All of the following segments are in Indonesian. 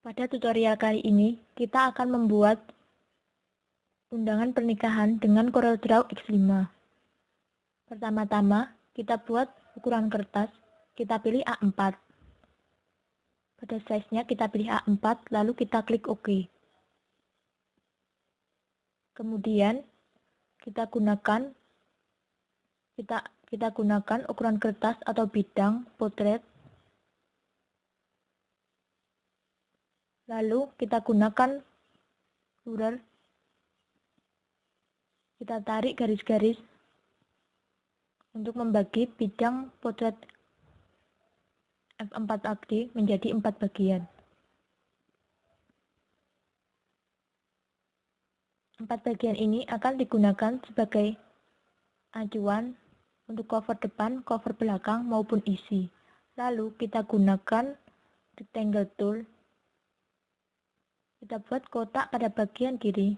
Pada tutorial kali ini, kita akan membuat undangan pernikahan dengan CorelDRAW X5. Pertama-tama, kita buat ukuran kertas, kita pilih A4. Pada size-nya kita pilih A4, lalu kita klik OK. Kemudian, kita gunakan ukuran kertas atau bidang potret. Lalu kita gunakan ruler, kita tarik garis-garis untuk membagi bidang potret F4AD menjadi 4 bagian. 4 bagian ini akan digunakan sebagai acuan untuk cover depan, cover belakang, maupun isi. Lalu kita gunakan rectangle tool. Kita buat kotak pada bagian kiri.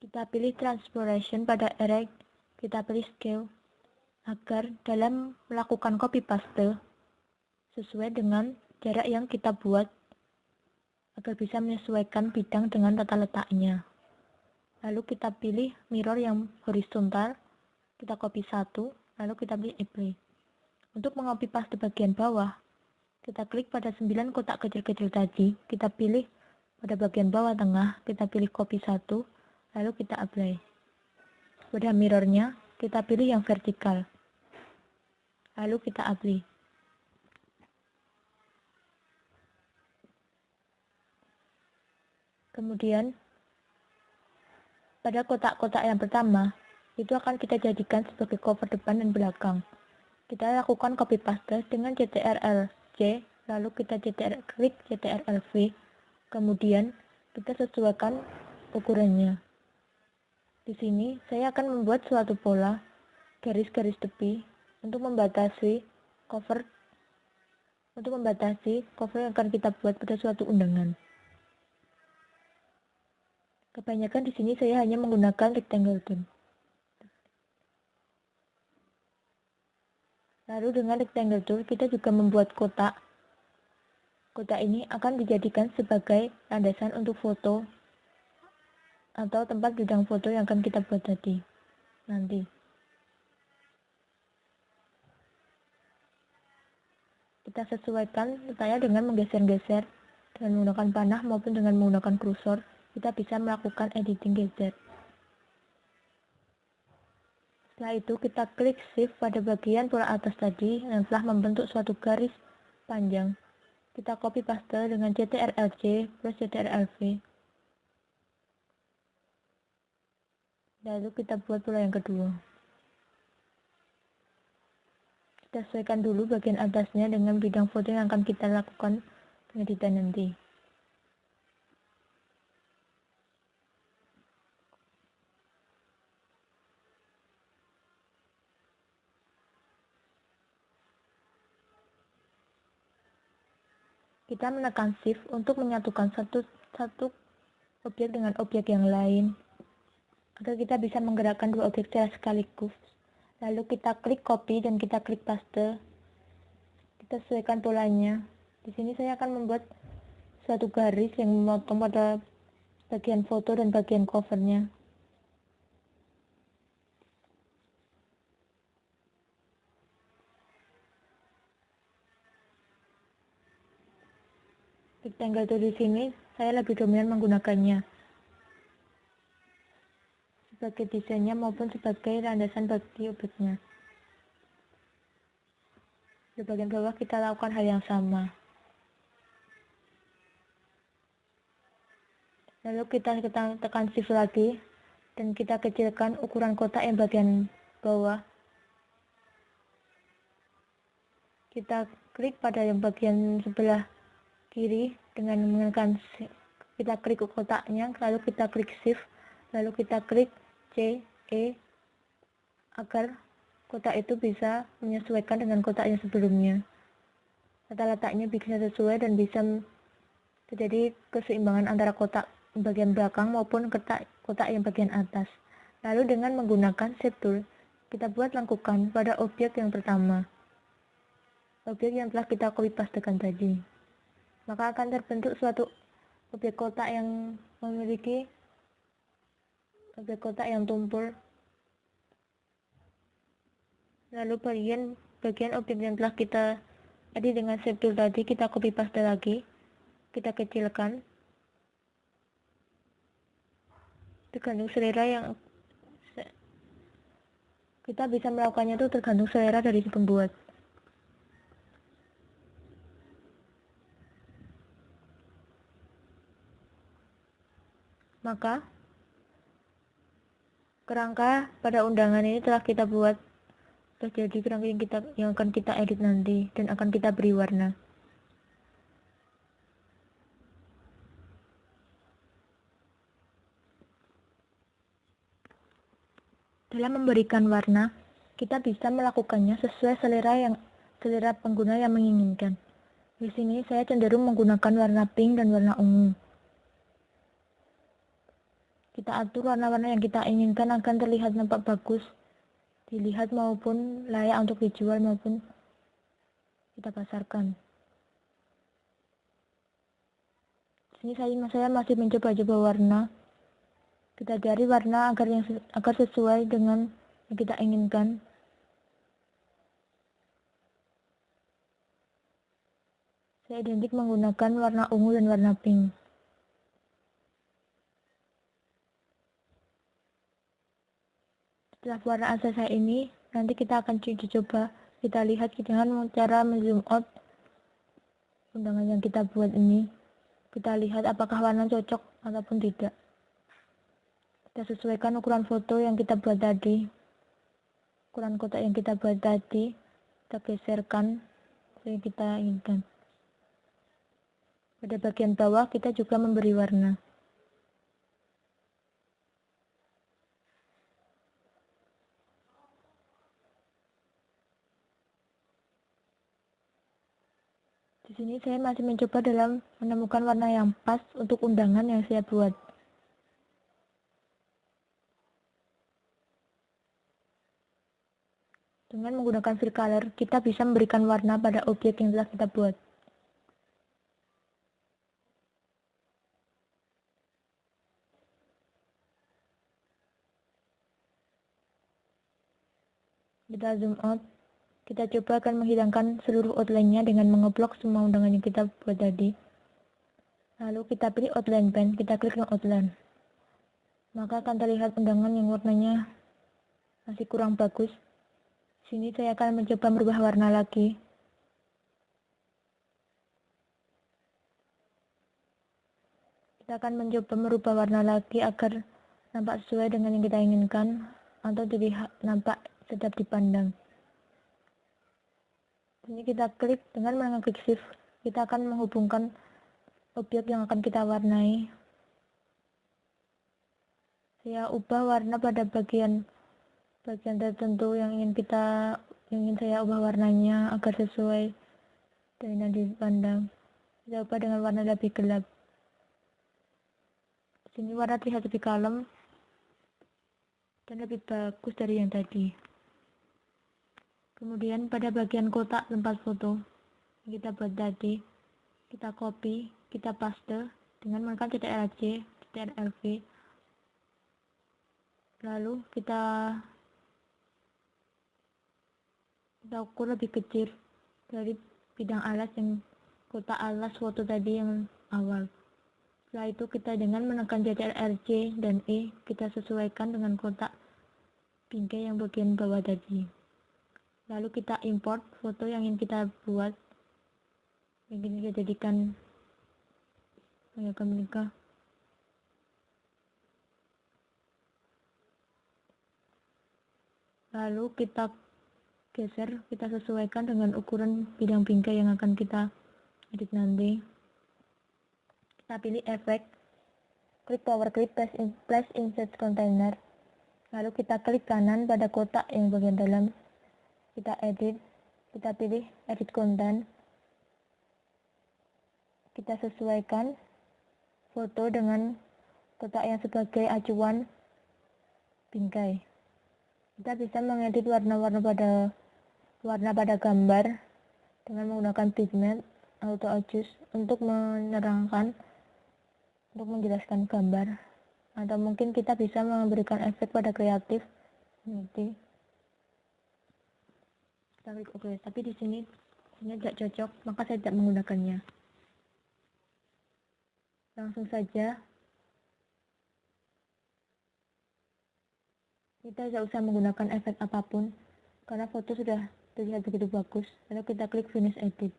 Kita pilih transformation pada erect. Kita pilih scale agar dalam melakukan copy paste sesuai dengan jarak yang kita buat agar bisa menyesuaikan bidang dengan tata letaknya. Lalu kita pilih mirror yang horizontal, kita copy satu, lalu kita pilih apply. Untuk mengcopy paste bagian bawah, kita klik pada 9 kotak kecil-kecil tadi, kita pilih pada bagian bawah tengah, kita pilih copy satu, lalu kita apply. Pada mirrornya, kita pilih yang vertikal, lalu kita apply. Kemudian, pada kotak-kotak yang pertama, itu akan kita jadikan sebagai cover depan dan belakang. Kita lakukan copy paste dengan CTRL-C, lalu kita klik CTRL-V, kemudian kita sesuaikan ukurannya. Di sini, saya akan membuat suatu pola garis-garis tepi untuk membatasi cover yang akan kita buat pada suatu undangan. Kebanyakan di sini saya hanya menggunakan rectangle tool. Lalu dengan rectangle tool kita juga membuat kotak. Kotak ini akan dijadikan sebagai landasan untuk foto atau tempat bidang foto yang akan kita buat tadi nanti. Kita sesuaikan letaknya dengan menggeser-geser dengan menggunakan panah maupun dengan menggunakan kursor. Kita bisa melakukan editing geser. Setelah itu kita klik shift pada bagian pola atas tadi yang telah membentuk suatu garis panjang. Kita copy paste dengan CTRL-C plus CTRL-V. Lalu kita buat pola yang kedua. Kita sesuaikan dulu bagian atasnya dengan bidang foto yang akan kita lakukan pengeditan nanti. Kita menekan shift untuk menyatukan satu objek dengan objek yang lain agar kita bisa menggerakkan dua objek secara sekaligus. Lalu kita klik copy dan kita klik paste. Kita sesuaikan polanya. Di sini saya akan membuat suatu garis yang memotong pada bagian foto dan bagian covernya. Rectangle tool di sini saya lebih dominan menggunakannya sebagai desainnya maupun sebagai landasan bagi objeknya. Di bagian bawah kita lakukan hal yang sama. Lalu kita tekan shift lagi dan kita kecilkan ukuran kotak yang bagian bawah. Kita klik pada yang bagian sebelah kiri dengan menekan, kita klik kotaknya, lalu kita klik shift, lalu kita klik C, E agar kotak itu bisa menyesuaikan dengan kotak yang sebelumnya. Tata letaknya bisa sesuai dan bisa terjadi keseimbangan antara kotak bagian belakang maupun kotak yang bagian atas. Lalu dengan menggunakan shape tool, kita buat lengkukan pada objek yang pertama. objek yang telah kita copy pastekan tadi. Maka akan terbentuk suatu objek kotak yang memiliki objek kotak yang tumpul. Lalu bagian objek yang telah kita edit dengan shape tool tadi kita copy paste lagi, kita kecilkan. Tergantung selera yang kita bisa melakukannya itu tergantung selera dari pembuat. Maka kerangka pada undangan ini telah kita buat terjadi kerangka yang akan kita edit nanti dan akan kita beri warna. Dalam memberikan warna, kita bisa melakukannya sesuai selera pengguna yang menginginkan. Di sini saya cenderung menggunakan warna pink dan warna ungu. Kita atur warna-warna yang kita inginkan akan terlihat nampak bagus dilihat maupun layak untuk dijual maupun kita pasarkan. Di sini saya masih mencoba-coba warna. Kita cari warna agar sesuai dengan yang kita inginkan. Saya identik menggunakan warna ungu dan warna pink. Setelah warna asal saya ini, nanti kita akan coba kita lihat dengan cara zoom out undangan yang kita buat ini. Kita lihat apakah warna cocok ataupun tidak. Kita sesuaikan ukuran foto yang kita buat tadi, ukuran kotak yang kita buat tadi, kita geserkan sesuai yang kita inginkan. Pada bagian bawah kita juga memberi warna. Di sini saya masih mencoba dalam menemukan warna yang pas untuk undangan yang saya buat. Dengan menggunakan fill color, kita bisa memberikan warna pada objek yang telah kita buat. Kita zoom out. Kita coba akan menghilangkan seluruh outline-nya dengan mengeblok semua undangan yang kita buat tadi. Lalu kita pilih outline pen, kita klik yang outline. Maka akan terlihat undangan yang warnanya masih kurang bagus. Di sini saya akan mencoba merubah warna lagi. Kita akan mencoba merubah warna lagi agar nampak sesuai dengan yang kita inginkan atau dilihat nampak sedap dipandang. Ini kita klik dengan mengklik shift, kita akan menghubungkan objek yang akan kita warnai. Saya ubah warna pada bagian tertentu yang ingin saya ubah warnanya agar sesuai dengan yang dipandang. Kita ubah dengan warna lebih gelap. Di sini warna terlihat lebih kalem dan lebih bagus dari yang tadi. Kemudian pada bagian kotak tempat foto yang kita buat tadi, kita copy, kita paste dengan menggunakan Ctrl+C, Ctrl+V. Lalu kita ukur lebih kecil dari bidang alas yang kotak alas foto tadi yang awal. Setelah itu kita dengan menekan Ctrl+C dan E, kita sesuaikan dengan kotak bingkai yang bagian bawah tadi. Lalu kita import foto yang ingin kita buat, yang ingin kita jadikan menikah. Lalu kita geser, kita sesuaikan dengan ukuran bidang bingkai yang akan kita edit nanti. Kita pilih efek, klik power clip, place insert container. Lalu kita klik kanan pada kotak yang bagian dalam. Kita edit, kita pilih edit content, kita sesuaikan foto dengan kotak yang sebagai acuan bingkai. Kita bisa mengedit warna pada gambar dengan menggunakan pigment auto adjust untuk menerangkan, untuk menjelaskan gambar, atau mungkin kita bisa memberikan efek pada kreatif nanti. Kita klik OK, tapi di sini tidak cocok, maka saya tidak menggunakannya. Langsung saja kita tidak usah menggunakan efek apapun karena foto sudah terlihat begitu bagus. Lalu kita klik finish edit.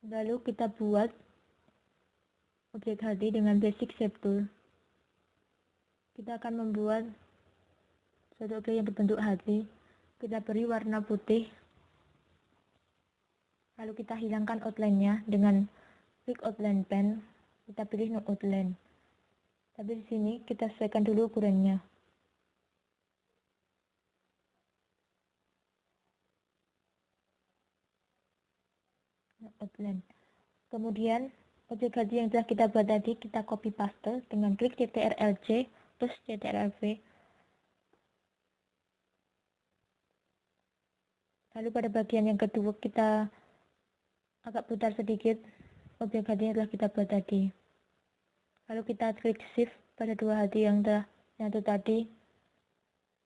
Lalu kita buat objek hati dengan basic shape tool. Kita akan membuat suatu objek yang berbentuk hati. Kita beri warna putih. Lalu kita hilangkan outline-nya dengan klik outline pen. Kita pilih no outline. Tapi di sini kita sesuaikan dulu ukurannya. No outline. Kemudian objek hati yang telah kita buat tadi kita copy paste dengan klik CTRL-C plus CTRL-V. Lalu pada bagian yang kedua kita agak putar sedikit objek hati yang telah kita buat tadi. Lalu kita klik shift pada dua hati yang telah nyatu tadi.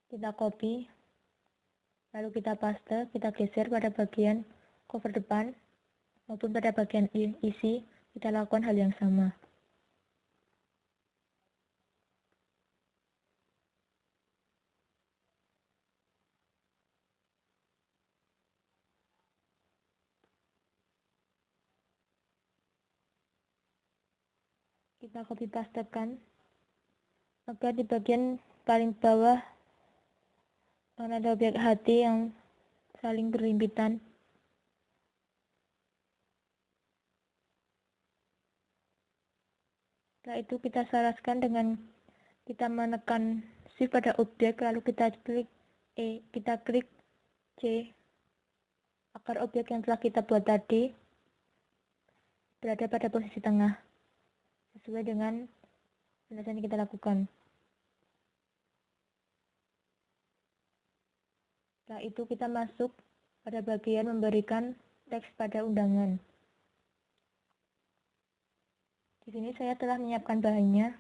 Kita copy. Lalu kita paste, kita geser pada bagian cover depan maupun pada bagian isi. Kita lakukan hal yang sama. Kita copy pastekan agar di bagian paling bawah ada objek hati yang saling berhimpitan. Setelah itu kita selaraskan dengan kita menekan shift pada objek, lalu kita klik E, kita klik C agar objek yang telah kita buat tadi berada pada posisi tengah sesuai dengan penjelasan yang kita lakukan. Setelah itu kita masuk pada bagian memberikan teks pada undangan. Di sini saya telah menyiapkan bahannya.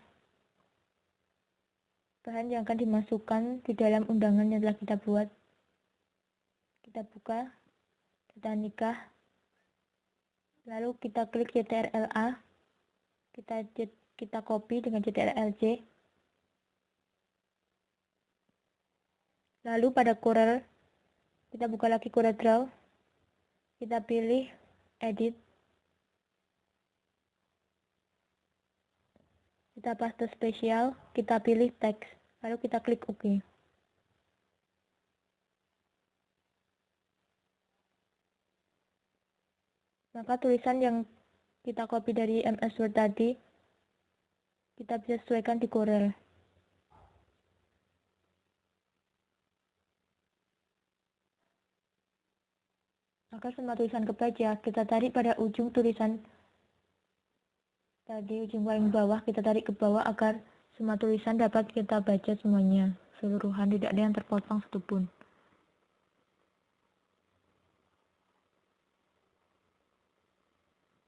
Bahan yang akan dimasukkan di dalam undangan yang telah kita buat. Kita buka, kita nikah, lalu kita klik CTRL-A, kita copy dengan CTRL-C. Lalu pada Corel, kita buka lagi Corel Draw, kita pilih Edit, kita paste spesial, kita pilih teks, lalu kita klik OK. Maka tulisan yang kita copy dari MS Word tadi, kita bisa sesuaikan di Corel. Maka semua tulisan kebaca, kita tarik pada ujung tulisan tadi, ujung paling bawah, kita tarik ke bawah agar semua tulisan dapat kita baca semuanya, seluruhan, tidak ada yang terpotong satupun.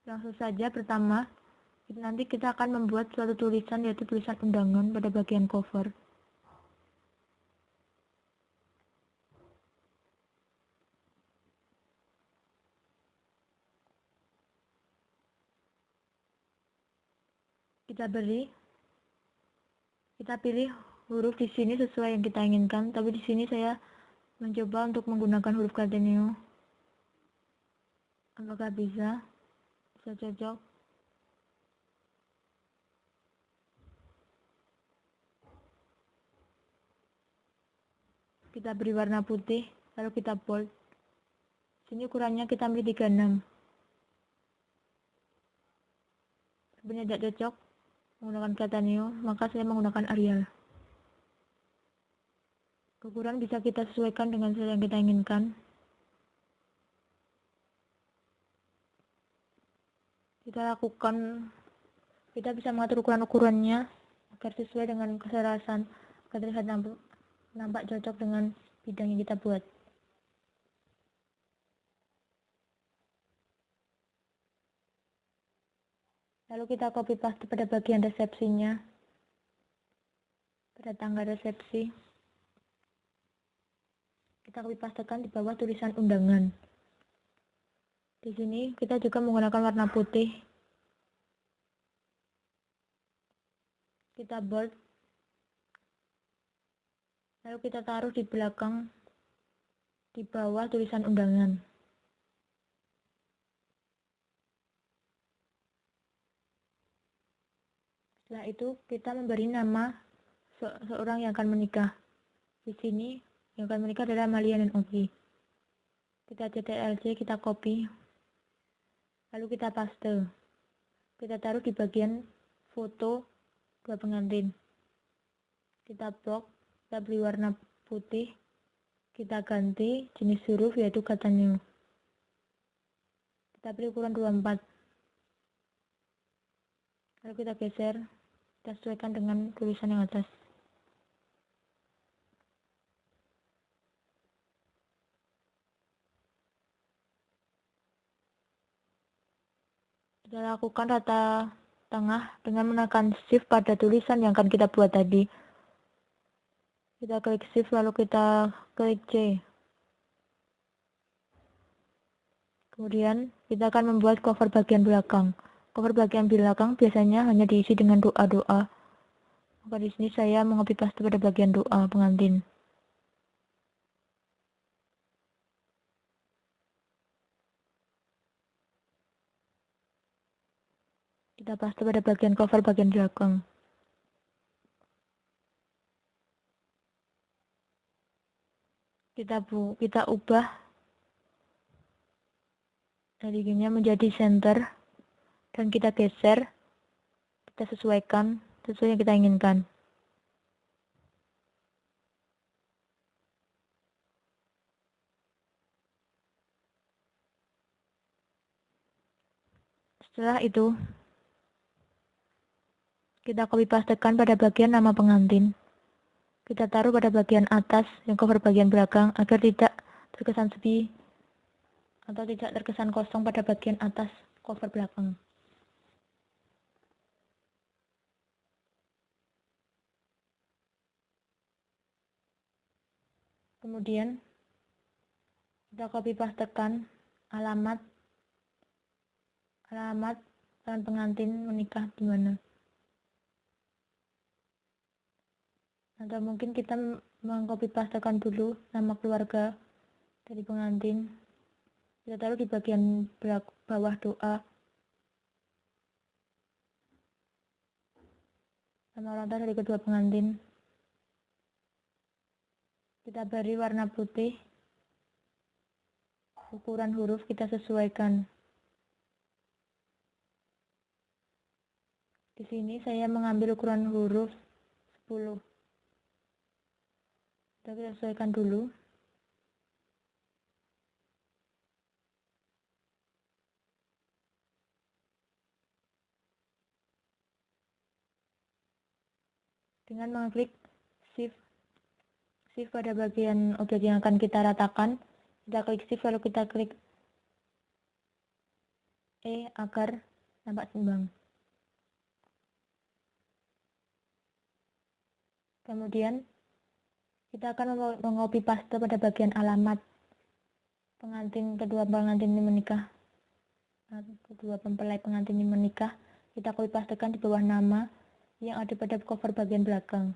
Langsung saja pertama, nanti kita akan membuat suatu tulisan, yaitu tulisan undangan pada bagian cover. Kita pilih huruf di sini sesuai yang kita inginkan, tapi di sini saya mencoba untuk menggunakan huruf Cateneo. Apakah bisa cocok? Kita beri warna putih, lalu kita bold. Sini ukurannya kita ambil 36. Sebenarnya tidak cocok menggunakan Cateneo, maka saya menggunakan Arial. Ukuran bisa kita sesuaikan dengan yang kita inginkan. Kita lakukan Kita bisa mengatur ukuran-ukurannya agar sesuai dengan keserasan, agar terlihat nampak cocok dengan bidang yang kita buat. Lalu kita copy paste pada bagian resepsinya, pada tanggal resepsi. Kita copy pastekan di bawah tulisan undangan. Di sini kita juga menggunakan warna putih. Kita bold, lalu kita taruh di belakang, di bawah tulisan undangan. Setelah itu kita memberi nama seorang yang akan menikah. Di sini yang akan menikah adalah Amalia dan Ogi. Kita CTRL-C, kita copy, lalu kita paste. Kita taruh di bagian foto dua pengantin. Kita blok, kita beri warna putih, kita ganti jenis huruf yaitu kata new. Kita beri ukuran 24. Lalu kita geser, kita sesuaikan dengan tulisan yang atas. Kita lakukan rata tengah dengan menekan shift pada tulisan yang akan kita buat tadi. Kita klik shift lalu kita klik C. Kemudian kita akan membuat cover bagian belakang. Cover bagian belakang biasanya hanya diisi dengan doa-doa. Maka di sini saya mengcopy paste pada bagian doa pengantin. Kita paste pada bagian cover bagian belakang. Kita ubah headingnya menjadi center dan kita geser, kita sesuaikan sesuai yang kita inginkan. Setelah itu kita copy pastekan pada bagian nama pengantin. Kita taruh pada bagian atas yang cover bagian belakang agar tidak terkesan sepi atau tidak terkesan kosong pada bagian atas cover belakang. Kemudian kita copy pastekan alamat calon pengantin menikah di mana. Atau mungkin kita mengcopy pastekan dulu nama keluarga dari pengantin. Kita taruh di bagian bawah doa. Nama orang tua dari kedua pengantin. Kita beri warna putih. Ukuran huruf kita sesuaikan. Di sini saya mengambil ukuran huruf 10. Kita sesuaikan dulu. Dengan mengklik shift pada bagian objek yang akan kita ratakan, kita klik shift lalu kita klik E agar nampak seimbang. Kemudian kita akan mengcopy paste pada bagian alamat kedua pengantin ini menikah. Kedua mempelai pengantin ini menikah. Kita copy pastekan di bawah nama yang ada pada cover bagian belakang.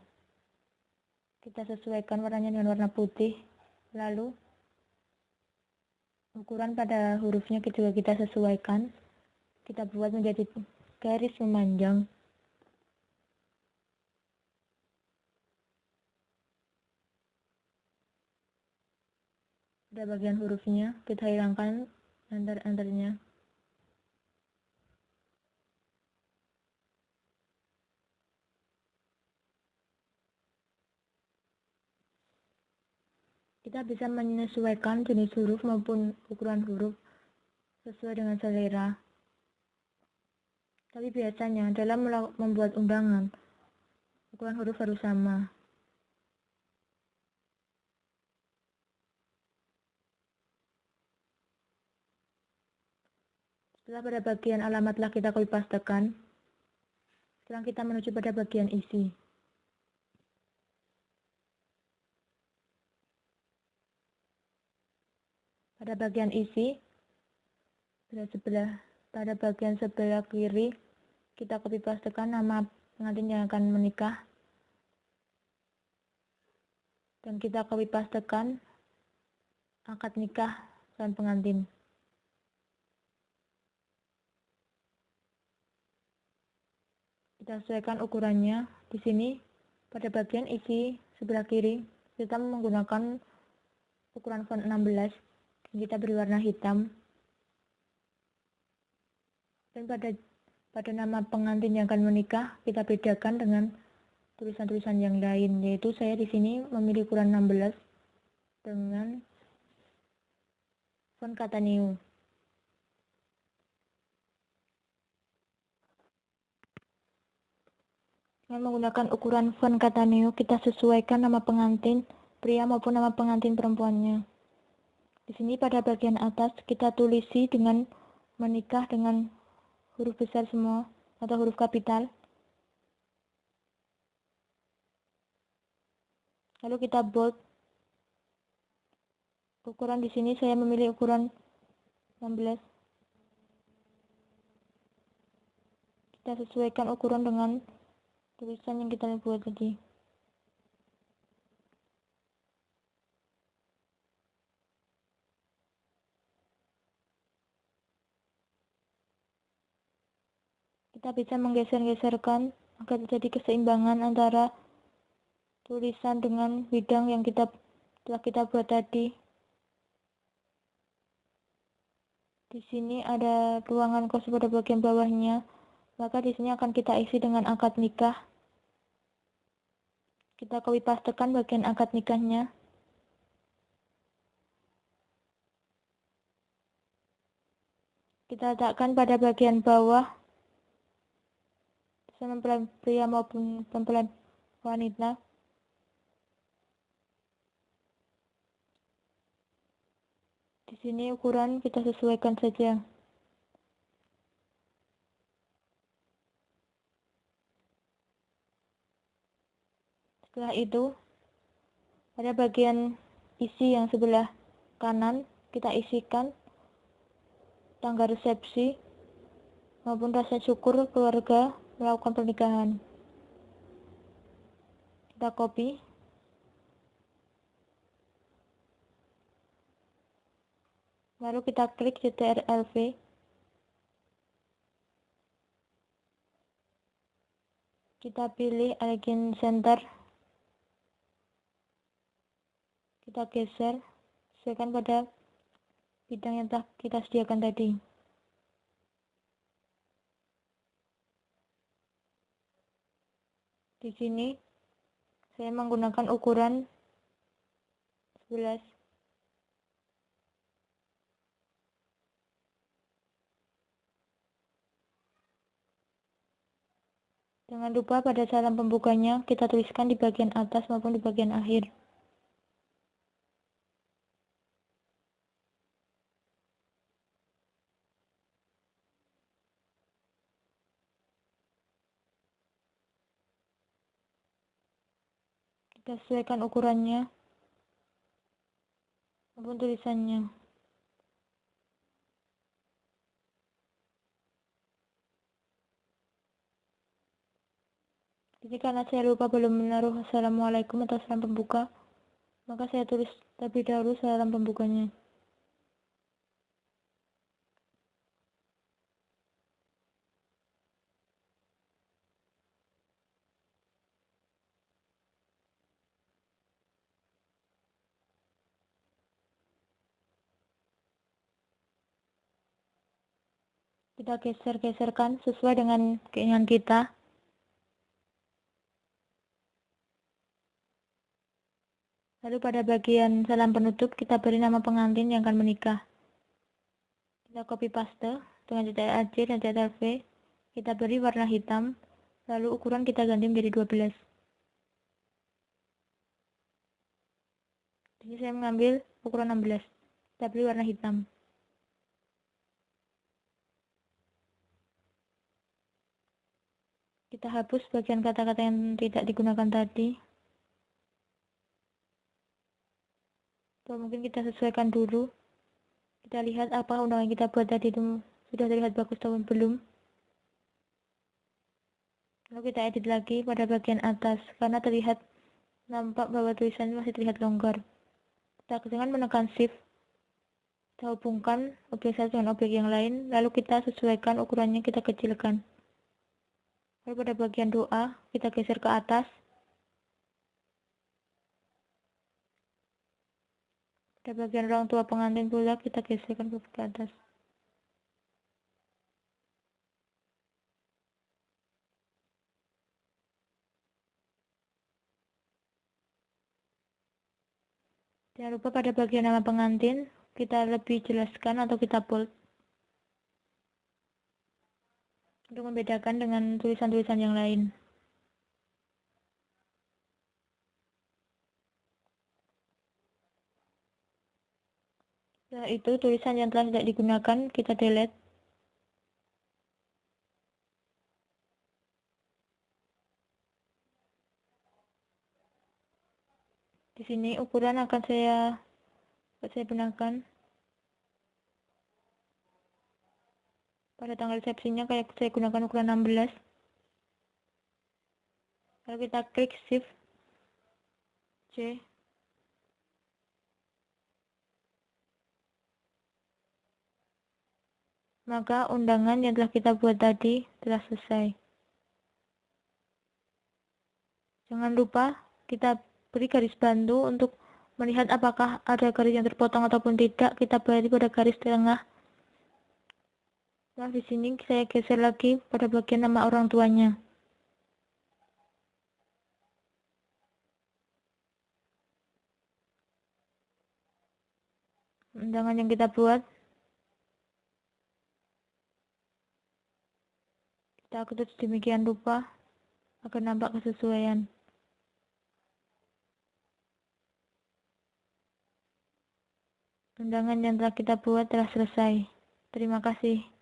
Kita sesuaikan warnanya dengan warna putih. Lalu ukuran pada hurufnya juga kita sesuaikan. Kita buat menjadi garis memanjang. Pada bagian hurufnya kita hilangkan enter-enternya. Kita bisa menyesuaikan jenis huruf maupun ukuran huruf sesuai dengan selera. Tapi biasanya dalam membuat undangan, ukuran huruf harus sama. Setelah pada bagian alamat telah kita copy pastekan, sekarang kita menuju pada bagian isi. Pada bagian isi, pada bagian sebelah kiri, kita copy pastekan nama pengantin yang akan menikah. Dan kita copy pastekan akad nikah dan pengantin. Kita sesuaikan ukurannya. Di sini, pada bagian isi sebelah kiri, kita menggunakan ukuran font 16. Kita beri warna hitam. Dan pada nama pengantin yang akan menikah, kita bedakan dengan tulisan-tulisan yang lain, yaitu saya di sini memilih ukuran 16 dengan font kata new. Dengan menggunakan ukuran font kata new, kita sesuaikan nama pengantin pria maupun nama pengantin perempuannya. Di sini pada bagian atas kita tulisi dengan menikah dengan huruf besar semua atau huruf kapital. Lalu kita bold. Ukuran di sini saya memilih ukuran 16. Kita sesuaikan ukuran dengan tulisan yang kita buat tadi. Kita bisa menggeser-geserkan agar terjadi keseimbangan antara tulisan dengan bidang yang telah kita buat tadi. Di sini ada ruangan kosong pada bagian bawahnya, maka di sini akan kita isi dengan akad nikah. Kita copy pastekan bagian akad nikahnya. Kita letakkan pada bagian bawah, bisa mempelai pria maupun mempelai wanita. Di sini ukuran kita sesuaikan saja. Setelah itu, pada bagian isi yang sebelah kanan, kita isikan tanggal resepsi maupun rasa syukur keluarga melakukan pernikahan. Kita copy. Lalu kita klik CTRL-V. Kita pilih Align Center. Kita geser, sesuaikan pada bidang yang telah kita sediakan tadi. Di sini saya menggunakan ukuran 11. Jangan lupa pada salam pembukanya kita tuliskan di bagian atas maupun di bagian akhir. Kita sesuaikan ukurannya maupun tulisannya. Jadi karena saya lupa belum menaruh assalamualaikum atau salam pembuka, maka saya tulis terlebih dahulu salam pembukanya. Kita geser-geserkan sesuai dengan keinginan kita. Lalu pada bagian salam penutup kita beri nama pengantin yang akan menikah. Kita copy paste dengan CTRL-C dan CTRL-V. Kita beri warna hitam, lalu ukuran kita ganti menjadi 12. Di sini saya mengambil ukuran 16. Kita beri warna hitam. Kita hapus bagian kata-kata yang tidak digunakan tadi. Atau mungkin kita sesuaikan dulu. Kita lihat apakah undangan kita buat tadi itu sudah terlihat bagus atau belum. Lalu kita edit lagi pada bagian atas karena terlihat nampak bahwa tulisannya masih terlihat longgar. Kita dengan menekan shift, kita hubungkan objek satu dengan objek yang lain, lalu kita sesuaikan ukurannya, kita kecilkan. Lalu pada bagian doa kita geser ke atas. Pada bagian orang tua pengantin pula kita geserkan ke atas. Jangan lupa pada bagian nama pengantin kita lebih jelaskan atau kita bold untuk membedakan dengan tulisan-tulisan yang lain. Setelah itu tulisan yang telah tidak digunakan kita delete. Di sini ukuran akan saya benarkan. Pada tanggal resepsinya kayak saya gunakan ukuran 16. Lalu kita klik shift C. Maka undangan yang telah kita buat tadi telah selesai. Jangan lupa kita beri garis bantu untuk melihat apakah ada garis yang terpotong ataupun tidak. Kita beri pada garis tengah. Nah, di sini saya geser lagi pada bagian nama orang tuanya. Undangan yang kita buat, kita ketuk demikian rupa agar nampak kesesuaian. Undangan yang telah kita buat telah selesai. Terima kasih.